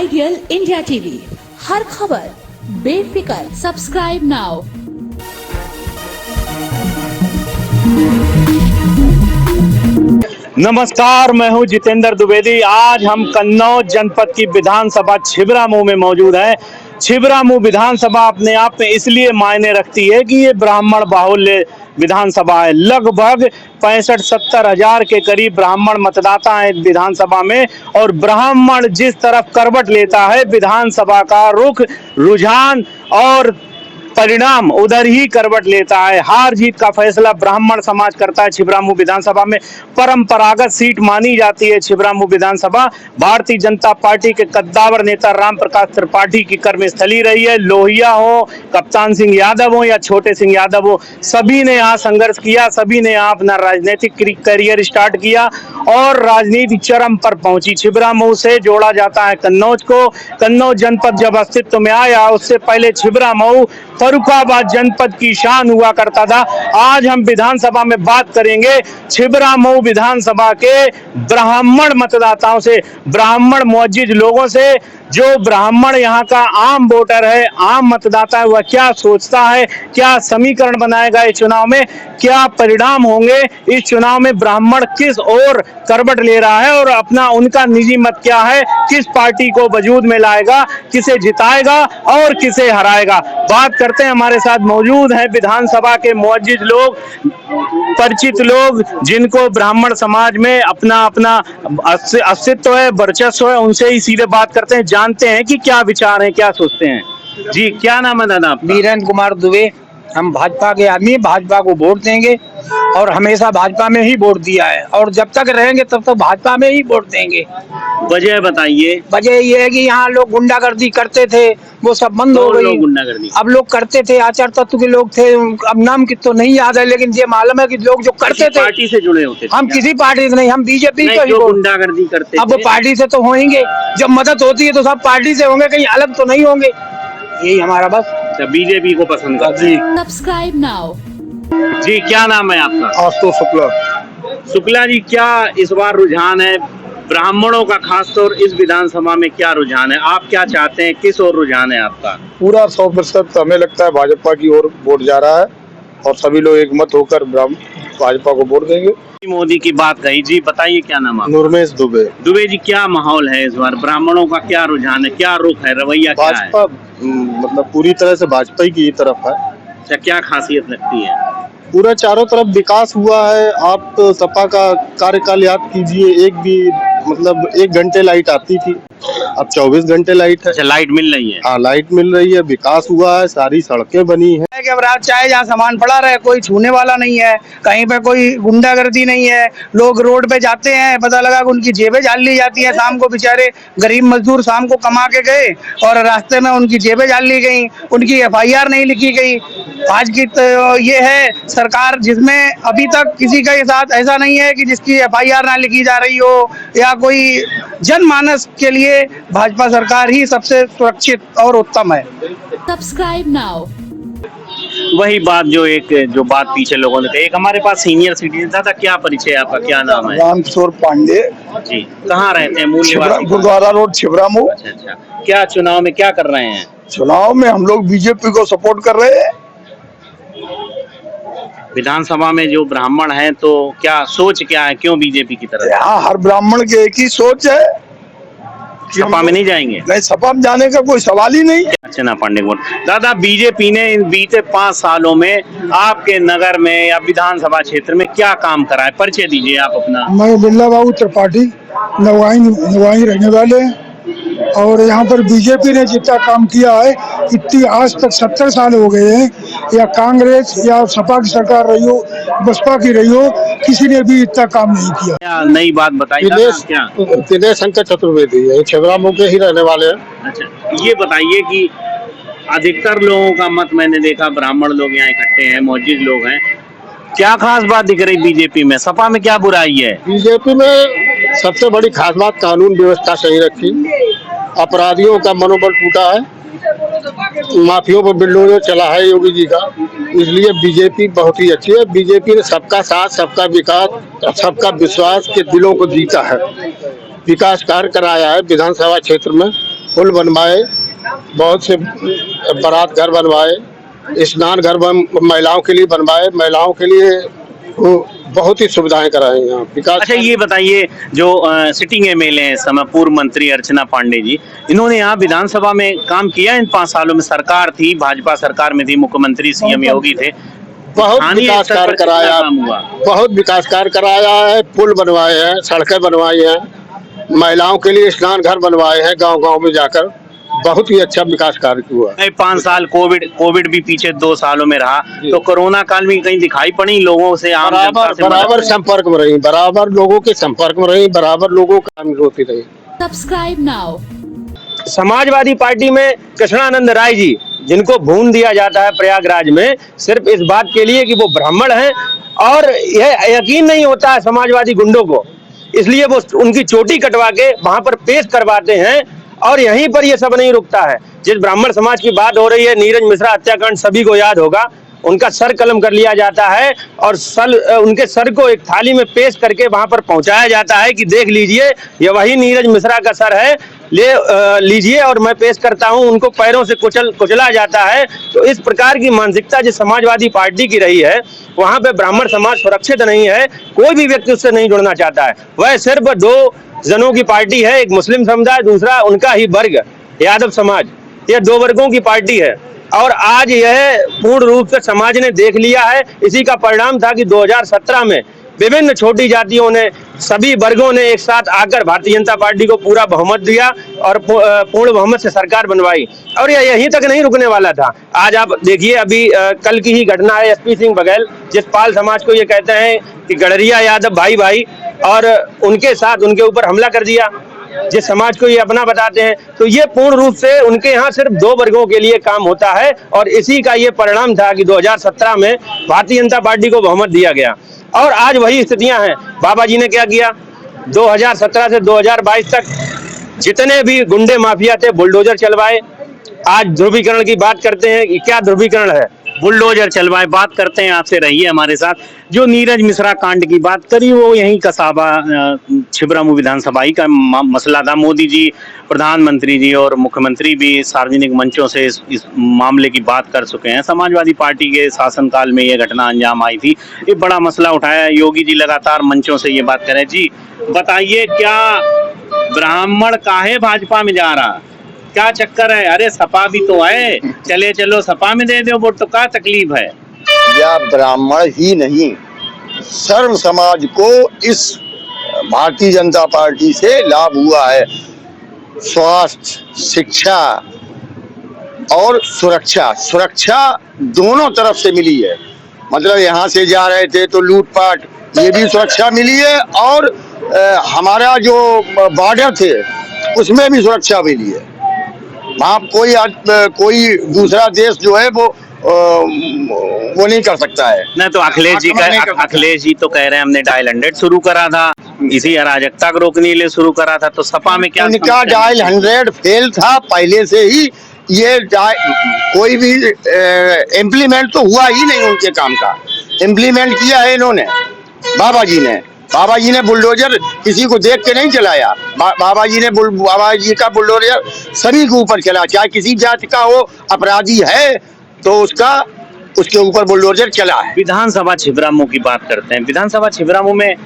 Ideal India TV, हर खबर बेफिक्र। Subscribe now. नमस्कार, मैं हूं जितेंद्र द्विवेदी। आज हम कन्नौज जनपद की विधानसभा छिबरामऊ में मौजूद हैं। छिबरामऊ विधानसभा अपने आप में इसलिए मायने रखती है कि ये ब्राह्मण बाहुल्य विधानसभा है। लगभग 65-70 हजार के करीब ब्राह्मण मतदाता हैं विधानसभा में, और ब्राह्मण जिस तरफ करवट लेता है विधानसभा का रुख, रुझान और परिणाम उधर ही करवट लेता है। हार जीत का फैसला ब्राह्मण समाज करता है। छिबरामऊ विधानसभा में परंपरागत सीट मानी जाती है। छिबरामऊ विधानसभा भारतीय जनता पार्टी के कद्दावर नेता राम प्रकाश त्रिपाठी की कर्मस्थली रही है। लोहिया हो, कप्तान सिंह यादव हो या छोटे सिंह यादव हो, सभी ने यहाँ संघर्ष किया, सभी ने यहाँ अपना राजनीतिक करियर स्टार्ट किया और राजनीति चरम पर पहुंची। छिबरामऊ से जोड़ा जाता है कन्नौज को। कन्नौज जनपद जब अस्तित्व में आया, उससे पहले छिबरामऊ फर्रुखाबाद जनपद की शान हुआ करता था। आज हम विधानसभा में बात करेंगे छिबरामऊ विधानसभा के ब्राह्मण मतदाताओं से, ब्राह्मण मुअज्जिज लोगों से। जो ब्राह्मण यहाँ का आम वोटर है, आम मतदाता है, वह क्या सोचता है, क्या समीकरण बनाएगा इस चुनाव में, क्या परिणाम होंगे इस चुनाव में, ब्राह्मण किस ओर करवट ले रहा है और अपना उनका निजी मत क्या है, किस पार्टी को वजूद में लाएगा, किसे जिताएगा और किसे हराएगा। बात करते हैं, हमारे साथ मौजूद हैं विधानसभा के मुअज्जिज लोग, परिचित लोग, जिनको ब्राह्मण समाज में अपना अपना अस्तित्व है, वर्चस्व है। उनसे ही सीधे बात करते हैं, जानते हैं कि क्या विचार हैं, क्या सोचते हैं। जी, क्या नाम है दादा? वीरेंद्र कुमार दुबे। हम भाजपा के आदमी, भाजपा को वोट देंगे और हमेशा भाजपा में ही वोट दिया है, और जब तक रहेंगे तब तक भाजपा में ही वोट देंगे। वजह बताइए। वजह ये है कि यहाँ लोग गुंडागर्दी करते थे, वो सब बंद हो गई। गुंडागर्दी अब लोग करते थे, आचार तत्व के लोग थे, अब नाम की तो नहीं याद है, लेकिन ये मालूम है कि लोग जो करते थे पार्टी से जुड़े होते थे। हम किसी पार्टी से नहीं, हम बीजेपी को ही गुंडागर्दी करते। अब वो पार्टी से तो होंगे, जब मदद होती है तो सब पार्टी से होंगे, कहीं अलग तो नहीं होंगे। यही हमारा बस बीजेपी को पसंद करते हैं। Subscribe now. जी, क्या नाम है आपका? आशुतोष शुक्ला। शुक्ला जी, क्या इस बार रुझान है ब्राह्मणों का, खासतौर इस विधानसभा में क्या रुझान है? आप क्या चाहते हैं, किस ओर रुझान है आपका? पूरा 100% हमें लगता है भाजपा की ओर वोट जा रहा है, और सभी लोग एकमत होकर भाजपा को वोट देंगे। मोदी की बात कही। जी बताइए, क्या नाम है? नुरमेश दुबे। दुबे जी, क्या माहौल है इस बार? ब्राह्मणों का क्या रुझान है, क्या रुख है, रवैया क्या है? भाजपा मतलब पूरी तरह से भाजपा ही की तरफ है। अच्छा, क्या खासियत लगती है? पूरा चारों तरफ विकास हुआ है। आप सपा का कार्यकाल याद कीजिए, एक भी मतलब 1 घंटे लाइट आती थी, अब 24 घंटे लाइट है। अच्छा, लाइट मिल रही है? हाँ, लाइट मिल रही है, विकास हुआ है, सारी सड़कें बनी है। कि अब रात चाहे जहाँ सामान पड़ा रहे, कोई छूने वाला नहीं है, कहीं पे कोई गुंडागर्दी नहीं है। लोग रोड पे जाते हैं, पता लगा कि उनकी जेबें जाल ली जाती है। शाम को बेचारे गरीब मजदूर शाम को कमा के गए और रास्ते में उनकी जेबें जाल ली गई, उनकी FIR नहीं लिखी गई। आज की तो ये है सरकार जिसमें अभी तक किसी के साथ ऐसा नहीं है कि जिसकी FIR ना लिखी जा रही हो, या कोई जनमानस के लिए भाजपा सरकार ही सबसे सुरक्षित और उत्तम है। Subscribe now. वही बात जो बात पीछे लोगों ने कही। एक हमारे पास सीनियर सिटीजन था, क्या परिचय आपका, क्या नाम है? रामकिशोर पांडे जी, कहाँ रहते हैं? मूल निवासी? गुरुद्वारा रोड, छिबरामऊ। अच्छा, क्या चुनाव में क्या कर रहे हैं? चुनाव में हम लोग बीजेपी को सपोर्ट कर रहे हैं। विधानसभा में जो ब्राह्मण हैं, तो क्या सोच क्या है, क्यों बीजेपी की तरफ? यहाँ हर ब्राह्मण की एक ही सोच है कि सपा में नहीं जाएंगे। नहीं, सपा में जाने का कोई सवाल ही नहीं। अच्छा ना पांडे को दादा, बीजेपी ने इन बीते 5 सालों में आपके नगर में या विधानसभा क्षेत्र में क्या काम करा है? परिचय दीजिए आप अपना। मैं बिल्ला बाबू त्रिपाठी, नवाई रहने वाले हैं, और यहाँ पर बीजेपी ने जितना काम किया है, इतनी आज तक 70 साल हो गए हैं, या कांग्रेस या सपा की सरकार रही हो, बसपा की रही हो, किसी ने भी इतना काम नहीं किया। क्या नई बात बताइए क्या? दिनेश शंकर चतुर्वेदी है, छिबरामऊ के ही रहने वाले हैं। अच्छा, ये बताइए कि अधिकतर लोगों का मत मैंने देखा, ब्राह्मण लोग यहाँ इकट्ठे हैं, मुअज्जिज लोग हैं, क्या खास बात दिख रही बीजेपी में? सपा में क्या बुराई है? बीजेपी में सबसे बड़ी खास बात कानून व्यवस्था सही रखी, अपराधियों का मनोबल टूटा है, माफियों पर बिल्डोजर चला है योगी जी का, इसलिए बीजेपी बहुत ही अच्छी है। बीजेपी ने सबका साथ, सबका विकास, सबका विश्वास के दिलों को जीता है, विकास कार्य कराया है विधानसभा क्षेत्र में, पुल बनवाए, बहुत से बारात घर बनवाए, स्नान घर महिलाओं के लिए बनवाए, महिलाओं के लिए वो बहुत ही सुविधाएं कराई यहाँ विकास। अच्छा ये बताइए, जो सिटिंग एमएलए हैं समय पूर्व मंत्री अर्चना पांडे जी, इन्होंने यहाँ विधानसभा में काम किया इन 5 सालों में? सरकार थी, भाजपा सरकार में थी, मुख्यमंत्री सीएम योगी थे, बहुत स्थानीय विकास स्तर पर कार्य कितना कराया, काम हुआ? बहुत विकास कार्य कराया है, पुल बनवाए हैं, सड़कें बनवाई हैं, महिलाओं के लिए स्नान घर बनवाए हैं गांव-गांव में जाकर, बहुत ही अच्छा विकास कार्य हुआ। 5 साल कोविड भी पीछे 2 सालों में रहा, तो कोरोना काल में कहीं दिखाई पड़ी लोगों से? आम जनता से बराबर संपर्क में रही, बराबर लोगों के संपर्क में रही, बराबर लोगों का काम होती रही। Subscribe now. समाजवादी पार्टी में कृष्णानंद राय जी, जिनको भून दिया जाता है प्रयागराज में सिर्फ इस बात के लिए कि वो ब्राह्मण हैं, और यह यकीन नहीं होता है समाजवादी गुंडों को, इसलिए वो उनकी चोटी कटवा के वहां पर पेश करवाते हैं। और यहीं पर ये सब नहीं रुकता है। जिस ब्राह्मण समाज की बात हो रही है, नीरज मिश्रा हत्याकांड सभी को याद होगा, उनका सर कलम कर लिया जाता है और उनके सर को एक थाली में पेश करके वहां पर पहुंचाया जाता है कि देख लीजिए ये वही नीरज मिश्रा का सर है, लीजिए और मैं पेश करता हूं। उनको पैरों से कुचला जाता है। तो इस प्रकार की मानसिकता जिस समाजवादी पार्टी की रही है, वहां पे ब्राह्मण समाज सुरक्षित नहीं है, कोई भी व्यक्ति उससे नहीं जुड़ना चाहता है। वह सिर्फ 2 जनों की पार्टी है, एक मुस्लिम समुदाय, दूसरा उनका ही वर्ग यादव समाज। ये 2 वर्गों की पार्टी है और आज यह पूर्ण रूप से समाज ने देख लिया है। इसी का परिणाम था कि 2017 में विभिन्न छोटी जातियों ने, सभी वर्गों ने एक साथ आकर भारतीय जनता पार्टी को पूरा बहुमत दिया और पूर्ण बहुमत से सरकार बनवाई। और यह यहीं तक नहीं रुकने वाला था। आज आप देखिए, अभी कल की ही घटना है, एसपी सिंह बघेल जिस पाल समाज को ये कहते हैं कि गडरिया यादव भाई भाई, और उनके साथ उनके ऊपर हमला कर दिया, जिस समाज को ये अपना बताते हैं। तो ये पूर्ण रूप से उनके यहाँ सिर्फ 2 वर्गों के लिए काम होता है और इसी का ये परिणाम था कि 2017 में भारतीय जनता पार्टी को बहुमत दिया गया। और आज वही स्थितियां हैं। बाबा जी ने क्या किया, 2017 से 2022 तक जितने भी गुंडे माफिया थे बुलडोजर चलवाए। आज ध्रुवीकरण की बात करते हैं कि क्या ध्रुवीकरण है, बुलडोजर चलवाए। बात करते हैं, आपसे रहिए हमारे साथ। जो नीरज मिश्रा कांड की बात करी, वो यही कसाबा छिबरामऊ विधानसभा का मसला था। मोदी जी, प्रधानमंत्री जी और मुख्यमंत्री भी सार्वजनिक मंचों से इस मामले की बात कर चुके हैं। समाजवादी पार्टी के शासनकाल में ये घटना अंजाम आई थी, ये बड़ा मसला उठाया। योगी जी लगातार मंचों से ये बात करें। जी बताइए, क्या ब्राह्मण काहे भाजपा में जा रहा, क्या चक्कर है? अरे सपा भी तो है, चले चलो सपा में दे दो वोट, तो क्या तकलीफ है? या ब्राह्मण ही नहीं, सर्व समाज को इस भारतीय जनता पार्टी से लाभ हुआ है। स्वास्थ्य, शिक्षा और सुरक्षा दोनों तरफ से मिली है। मतलब यहाँ से जा रहे थे तो लूटपाट, ये भी सुरक्षा मिली है, और हमारा जो बॉर्डर थे उसमें भी सुरक्षा मिली है। वहाँ कोई दूसरा देश जो है वो नहीं कर सकता है। नहीं तो अखिलेश जी तो कह रहे हैं हमने डायल 100 शुरू करा था, इसी अराजकता को रोकने के लिए शुरू करा था। तो सपा में क्या उनका डायल 100 फेल था पहले से ही। ये कोई भी इम्प्लीमेंट तो हुआ ही नहीं, उनके काम का इम्प्लीमेंट किया है इन्होंने। बाबा जी ने बुलडोजर किसी को देख के नहीं चलाया। बाबा जी का बुलडोजर सभी के ऊपर चला, चाहे किसी जाति का हो, अपराधी है तो उसके ऊपर बुलडोजर चला है। विधानसभा छिबरामऊ की बात करते हैं। विधानसभा छिबरामऊ में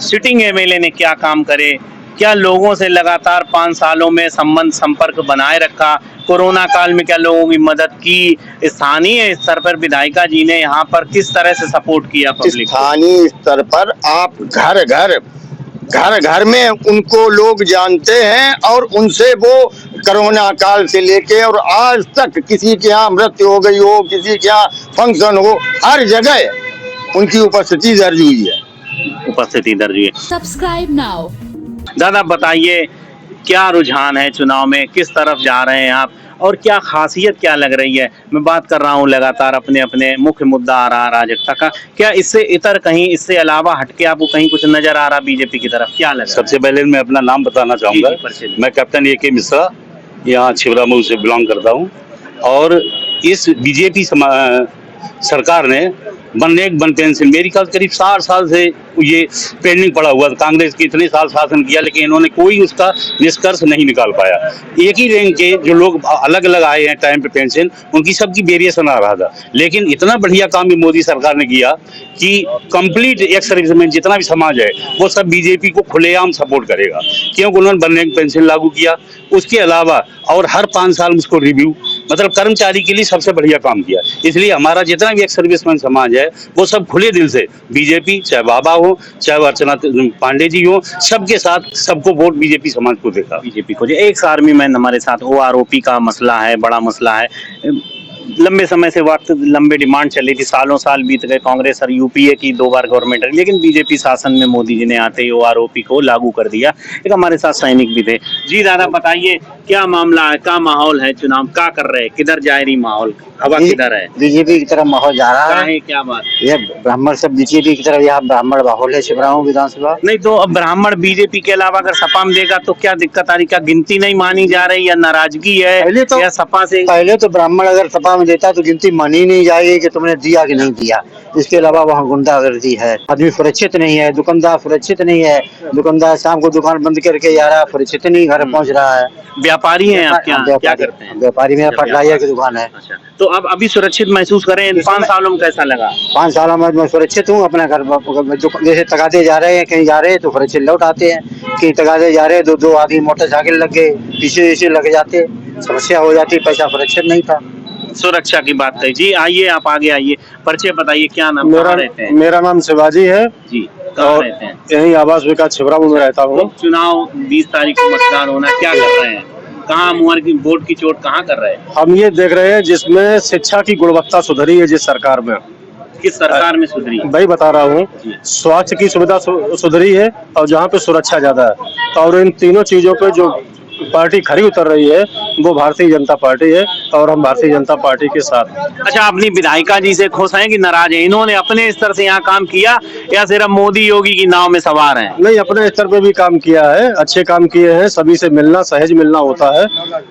सिटिंग एमएलए ने क्या काम करे, क्या लोगों से लगातार 5 सालों में संपर्क बनाए रखा, कोरोना काल में क्या लोगों की मदद की, स्थानीय स्तर पर विधायिका जी ने यहाँ पर किस तरह से सपोर्ट किया पब्लिक? स्थानीय स्तर पर आप घर घर में उनको लोग जानते हैं, और उनसे वो कोरोना काल से लेके और आज तक किसी के यहाँ मृत्यु हो गई हो, किसी के यहाँ फंक्शन हो, हर जगह उनकी उपस्थिति दर्ज हुई है। Subscribe now. दादा बताइए, क्या रुझान है चुनाव में, किस तरफ जा रहे हैं आप, और क्या खासियत क्या लग रही है? मैं बात कर रहा हूँ लगातार अपने मुख्य मुद्दा आ रहा अराजकता का, क्या इससे इतर कहीं, इससे अलावा हटके आपको कहीं कुछ नजर आ रहा बीजेपी की तरफ, क्या लग रहा? सबसे पहले मैं अपना नाम बताना चाहूँगा। मैं कैप्टन AK मिश्रा, यहाँ छिबरामऊ से बिलोंग करता हूँ। और इस बीजेपी सरकार ने वन पेंशन मेरी करीब 60 साल से ये पेंडिंग पड़ा हुआ था। कांग्रेस की इतने साल शासन किया लेकिन इन्होंने कोई उसका निष्कर्ष नहीं निकाल पाया। एक ही रैंक के जो लोग अलग अलग आए हैं टाइम पे पेंशन, उनकी सबकी वेरिएशन आ रहा था। लेकिन इतना बढ़िया काम भी मोदी सरकार ने किया कि कंप्लीट एक्स सर्विसमैन जितना भी समाज है वो सब बीजेपी को खुलेआम सपोर्ट करेगा, क्योंकि उन्होंने वन रैंक पेंशन लागू किया। उसके अलावा और हर 5 साल में उसको रिव्यू, मतलब कर्मचारी के लिए सबसे बढ़िया काम किया। इसलिए हमारा जितना भी एक्स सर्विसमैन समाज है वो सब खुले दिल से बीजेपी, चाहे बाबा हो चाहे अर्चना पांडे जी हो, सबके साथ सबको वोट बीजेपी समाज को देगा। बीजेपी को एक्स आर्मी मैन हमारे साथ, ओआरओपी का मसला है, बड़ा मसला है। लंबे समय से वक्त लंबे डिमांड चली थी, सालों साल बीत गए, कांग्रेस और यूपीए की 2 बार गवर्नमेंट रही, लेकिन बीजेपी शासन में मोदी जी ने आते ही ओआरओपी को लागू कर दिया। एक हमारे साथ सैनिक भी थे। जी दादा बताइए क्या मामला है, क्या माहौल है, चुनाव क्या कर रहे हैं, किधर जा रही माहौल, हवा किधर है? बीजेपी की तरफ माहौल जा रहा है। क्या बात? ये ब्राह्मण सब बीजेपी की तरफ, यहाँ ब्राह्मण माहौल है छिबरामऊ विधानसभा। नहीं तो अब ब्राह्मण बीजेपी के अलावा अगर सपा में देगा तो क्या दिक्कत आ रही? क्या गिनती नहीं मानी जा रही या नाराजगी है या सपा से? पहले तो ब्राह्मण अगर सपा में देता तो गिनती मानी नहीं जाएगी कि तुमने दिया कि नहीं दिया। इसके अलावा वहाँ गुंडागर्दी है, आदमी सुरक्षित नहीं है, दुकानदार सुरक्षित नहीं है, दुकानदार शाम को दुकान बंद करके जा रहा है, सुरक्षित नहीं घर पहुँच रहा है। व्यापारी हैं आप? क्या करते हैं? व्यापारी, मेरा फर्टिलाइजर की दुकान है। अच्छा, तो अब अभी सुरक्षित महसूस करें? 5 सालों में कैसा लगा? 5 सालों में मैं सुरक्षित हूँ अपने घर। जैसे तगादे जा रहे हैं, कहीं जा रहे हैं तो सुरक्षित लौट आते हैं, कहीं तगादे जा रहे हैं 2 आदमी मोटरसाइकिल लग गए, पीछे लग जाते, समस्या हो जाती, पैसा सुरक्षित नहीं था। सुरक्षा की बात कही। जी आइए, आप आगे आइए, परिचय बताइए, क्या नाम? मेरा नाम शिवाजी है जी, कहाँ रहते हैं? यही आवास विकास छिबरामऊ में रहता हूँ। चुनाव 20 तारीख को मतदान होना, क्या कर रहे हैं? कहाँ मुहर की वोट की चोट कहाँ कर रहे हैं? हम ये देख रहे हैं जिसमें शिक्षा की गुणवत्ता सुधरी है जिस सरकार में। किस सरकार में सुधरी? वही बता रहा हूँ। स्वास्थ्य की सुविधा सुधरी है और जहाँ पे सुरक्षा ज्यादा है, और इन तीनों चीजों पे जो पार्टी खरी उतर रही है वो भारतीय जनता पार्टी है और हम भारतीय जनता पार्टी के साथ। अच्छा, अपनी विधायिका जी से खुश हैं कि नाराज हैं? इन्होंने अपने स्तर से यहाँ काम किया या सिर्फ मोदी योगी की नाव में सवार हैं? नहीं, अपने स्तर पे भी काम किया है, अच्छे काम किए हैं। सभी से मिलना, सहज मिलना होता है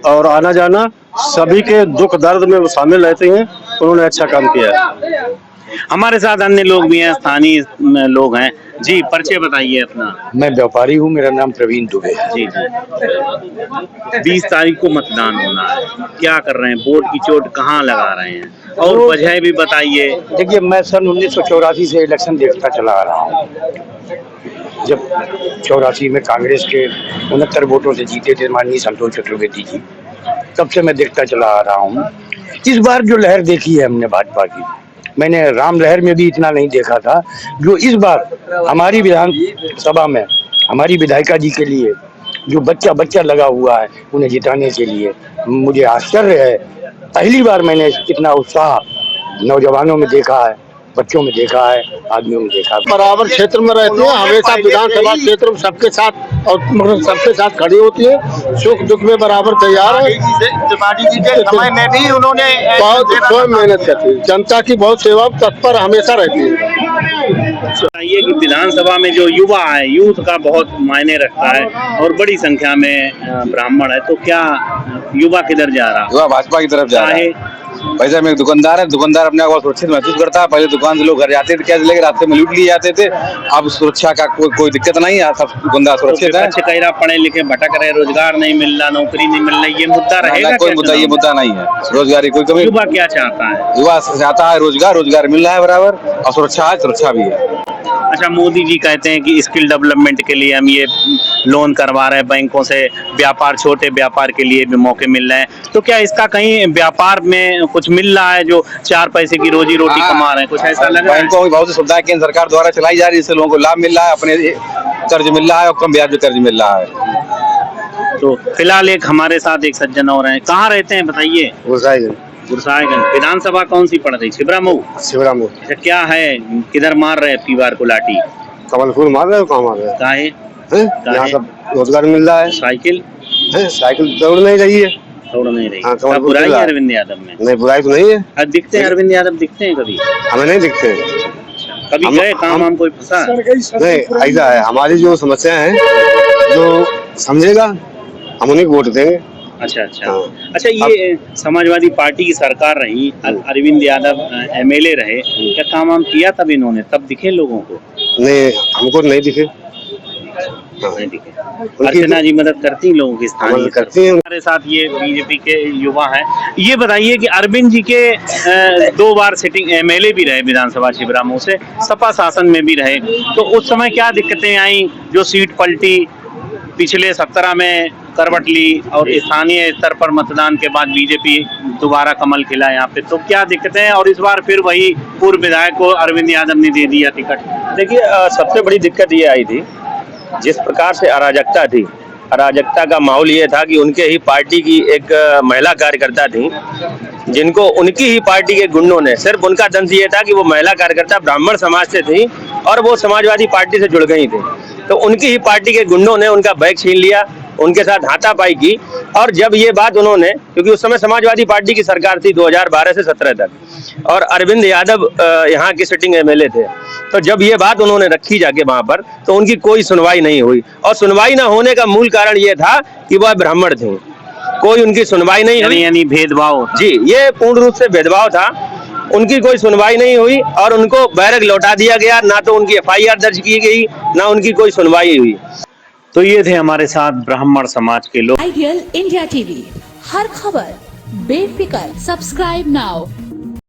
और आना जाना, सभी के दुख दर्द में वो शामिल रहते हैं। उन्होंने अच्छा काम किया है। हमारे साथ अन्य लोग भी हैं, स्थानीय लोग हैं। जी परिचय बताइए अपना। मैं व्यापारी हूँ, मेरा नाम प्रवीण दुबे है। जी जी, 20 तारीख को मतदान होना है, क्या कर रहे हैं? वोट की चोट कहाँ लगा रहे हैं और वजह भी बताइए। देखिए, मैं सन 1984 से इलेक्शन देखता चला आ रहा हूँ। जब 84 में कांग्रेस के 69 वोटों से जीते थे माननीय संतोष चतुर्वेदी जी, तब से मैं देखता चला आ रहा हूँ। इस बार जो लहर देखी है हमने भाजपा की, मैंने राम लहर में भी इतना नहीं देखा था जो इस बार हमारी विधानसभा में हमारी विधायिका जी के लिए जो बच्चा लगा हुआ है उन्हें जिताने के लिए। मुझे आश्चर्य है, पहली बार मैंने इतना उत्साह नौजवानों में देखा है, बच्चों में देखा है, आदमियों में देखा है। बराबर क्षेत्र में रहती है, हमेशा विधानसभा क्षेत्र में सबके साथ और मतलब सबके साथ खड़ी होती है, सुख दुख में बराबर तैयार है। त्रिपाठी जी के समय में भी उन्होंने बहुत स्वयं मेहनत करती है, जनता की बहुत सेवा तत्पर हमेशा रहती है। ये कि विधानसभा में जो युवा है, यूथ का बहुत मायने रखता है और बड़ी संख्या में ब्राह्मण है, तो क्या युवा किधर जा रहा है? युवा भाजपा की तरफ जा रहा है। वैसे में एक दुकानदार है, दुकानदार अपने आप को सुरक्षित महसूस करता है। पहले दुकान से लोग घर जाते थे, क्या लेके रास्ते में लूट लिए जाते थे, अब सुरक्षा का कोई दिक्कत नहीं है, सब दुकानदार सुरक्षित है। कई पढ़े लिखे भटक रहे, रोजगार नहीं मिल रहा, नौकरी नहीं मिल रही, ये मुद्दा रहेगा? कोई मुद्दा, ये मुद्दा नहीं है, रोजगार की कोई कमी। युवा क्या चाहता है? युवा चाहता है रोजगार मिल रहा है बराबर, और सुरक्षा है, सुरक्षा भी है। अच्छा, मोदी जी कहते हैं कि स्किल डेवलपमेंट के लिए हम ये लोन करवा रहे हैं बैंकों से, व्यापार, छोटे व्यापार के लिए भी मौके मिल रहे हैं, तो क्या इसका कहीं व्यापार में कुछ मिल रहा है जो 4 पैसे की रोजी रोटी कमा रहे हैं? कुछ ऐसा लग रहा है? बैंकों की बहुत सी सुविधाएं केंद्र सरकार द्वारा चलाई जा रही है, इससे लोगों को लाभ मिल रहा है, अपने कर्ज मिल रहा है और कम ब्याज पे कर्ज मिल रहा है। तो फिलहाल एक हमारे साथ एक सज्जन और हैं, कहाँ रहते हैं बताइए? गुरसाईगंज। विधानसभा कौन सी पड़ रही? छिबरामऊ। अच्छा, क्या है, किधर मार रहे हैं पीवार को लाठी? कमलपुर मार रहे हो, कहाँ मार रहे काहे? यहाँ सब रोजगार मिल रहा है। साइकिल दौड़ नहीं रही है, दौड़ नहीं रही। हाँ, क्या बुराई है अरविंद यादव में? नहीं, बुराई तो नहीं है। दिखते हैं अरविंद यादव, दिखते हैं कभी? हमें नहीं दिखते। कभी गए काम हम कोई फंसा? नहीं, ऐसा है, हमारी जो समस्या है जो समझेगा हम उन्हीं को वोट देंगे। अच्छा अच्छा। अच्छा, ये समाजवादी पार्टी की सरकार रही, अरविंद यादव MLA रहे, क्या काम वाम किया तब इन्होंने? तब दिखे लोगों को? नहीं, हमको नहीं दिखे। नहीं दिखे। अर्चना जी मदद करती हैं लोगों की, स्थानीय करती हैं। हमारे साथ ये बीजेपी के युवा हैं। ये बताइए कि अरविंद जी के 2 बार सिटिंग एमएलए भी रहे विधानसभा छिबरामऊ से, सपा शासन में भी रहे, तो उस समय क्या दिक्कतें आई जो सीट पलटी, पिछले 17 में करवट ली और स्थानीय स्तर पर मतदान के बाद बीजेपी दोबारा कमल खिला यहाँ पे, तो क्या दिक्कतें हैं और इस बार फिर वही पूर्व विधायक को अरविंद यादव ने दे दिया टिकट? देखिए, सबसे बड़ी दिक्कत ये आई थी, जिस प्रकार से अराजकता थी, अराजकता का माहौल ये था कि उनके ही पार्टी की एक महिला कार्यकर्ता थी, जिनको उनकी ही पार्टी के गुंडों ने, सिर्फ उनका दंश ये था कि वो महिला कार्यकर्ता ब्राह्मण समाज से थी और वो समाजवादी पार्टी से जुड़ गई थी, तो उनकी ही पार्टी के गुंडों ने उनका बैग छीन लिया, उनके साथ हाथापाई की। और जब ये बात उन्होंने, क्योंकि उस समय समाजवादी पार्टी की सरकार थी 2012 से 17 तक और अरविंद यादव यहाँ के सिटिंग एमएलए थे, तो जब ये बात उन्होंने रखी जाके वहां पर, तो उनकी कोई सुनवाई नहीं हुई और सुनवाई ना होने का मूल कारण ये था कि वह ब्राह्मण थे, कोई उनकी सुनवाई नहीं हुई। यानी भेदभाव? जी, ये पूर्ण रूप से भेदभाव था, उनकी कोई सुनवाई नहीं हुई और उनको बैरक लौटा दिया गया, ना तो उनकी एफआईआर दर्ज की गई, ना उनकी कोई सुनवाई हुई। तो ये थे हमारे साथ ब्राह्मण समाज के लोग। आइडियल इंडिया टीवी, हर खबर बेफिक्र। Subscribe now.